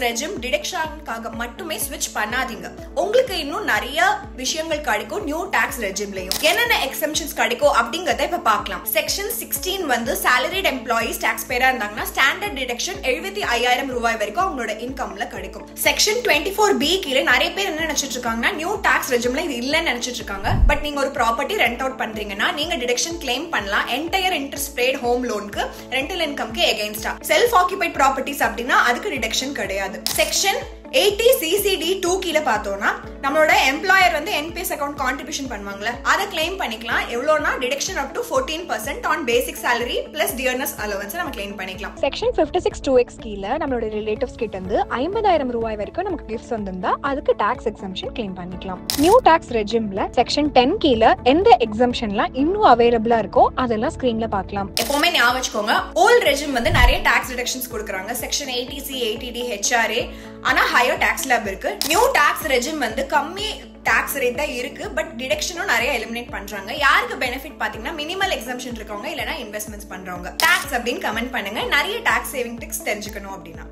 Regime டிடக்ஷனுக்காக மட்டுமே ஸ்விட்ச் பண்ணாதீங்க. உங்களுக்கு இன்னும் நிறைய விஷயங்கள் கிடைக்கும் நியூ டாக்ஸ் ரெஜிம்லயும். என்னென்ன எக்ஸம்ஷன்ஸ் கிடைக்கும் அப்படிங்கறத இப்ப பார்க்கலாம். செக்ஷன் 16 வந்து salaried employees டாக்ஸ் பேரா இருந்தாங்கன்னா ஸ்டாண்டர்ட் டிடக்ஷன் 75,000 ரூபாய் வரைக்கும் அவங்களோட இன்கம்ல கிடைக்கும். செக்ஷன் 24B கீழே நிறைய பேர் என்ன நினைச்சிட்டு இருக்காங்கன்னா நியூ டாக்ஸ் ரெஜிம்ல இது இல்லன்னு நினைச்சிட்டு இருக்காங்க. பட் நீங்க ஒரு ப்ராப்பர்ட்டி ரெண்ட் அவுட் பண்றீங்கன்னா நீங்க டிடக்ஷன் கிளைம் பண்ணலாம் என்டையர் இன்ட்ரெஸ்ட் பெய்ட் ஹோம் லோனுக்கு, ரெண்டல் இன்கம்க்கு எகைன்ஸ்டா. செல்ஃப் ஆக்கியூபைட் ப்ராப்பர்ட்டிஸ் அப்படின்னா அதுக்கு டிடக்ஷன் கிடையாது. செக்ஷன் 80 CCD 2 கீழ பார்த்தோம்னா நம்மளோட எம்ப்ளாயர் வந்து என்பிஎஸ் அக்கவுண்ட் கான்ட்ரிபியூஷன் பண்ணுவாங்கல, அதை கிளைம் பண்ணிக்கலாம். எவ்வளோனா deduction up to 14% on basic salary plus dearness allowance நம்ம கிளைம் பண்ணிக்கலாம். செக்ஷன் 56 2X கீழ நம்மளோட ரிலேட்டிவ்ஸ் கிட்ட இருந்து 50,000 ரூபாய் வரைக்கும் நமக்கு கிஃப்ட்ஸ் வந்திருந்தா அதுக்கு டாக்ஸ் எக்ஸம்ஷன் கிளைம் பண்ணிக்கலாம். நியூ டாக்ஸ் ரெஜிம்ல செக்ஷன் 10 கீழ எந்த எக்ஸம்ஷன்லாம் இன்னும் அவைலபிளா இருக்கோ அதெல்லாம் ஸ்கிரீன்ல பார்க்கலாம். எப்பவுமே ஞாபகம் வச்சுக்கோங்க, ஓல்ட் ரெஜிம் வந்து நிறைய டாக்ஸ் டிடக்ஷன்ஸ் கொடுக்குறாங்க. செக்ஷன் 80C 80D HRA ஆனா ஹையர் டாக்ஸ் ஸ்லாப் இருக்கு. நியூ டாக்ஸ் ரெஜிம் வந்து கம்மி டாக்ஸ் ரேட் தான் இருக்கு, பட் டிடக்ஷனும் நிறைய எலிமினேட் பண்றாங்க. யாருக்கு பெனிஃபிட் பாத்தீங்கன்னா மினிமல் எக்ஸம்ஷன் இருக்கவங்க இல்லனா இன்வெஸ்ட்மெண்ட்ஸ் பண்றவங்க. டாக்ஸ் அப்படின்னு கமெண்ட் பண்ணுங்க. நிறைய டாக்ஸ் சேவிங் ட்ரிக்ஸ் தெரிஞ்சுக்கணும் அப்படின்னா.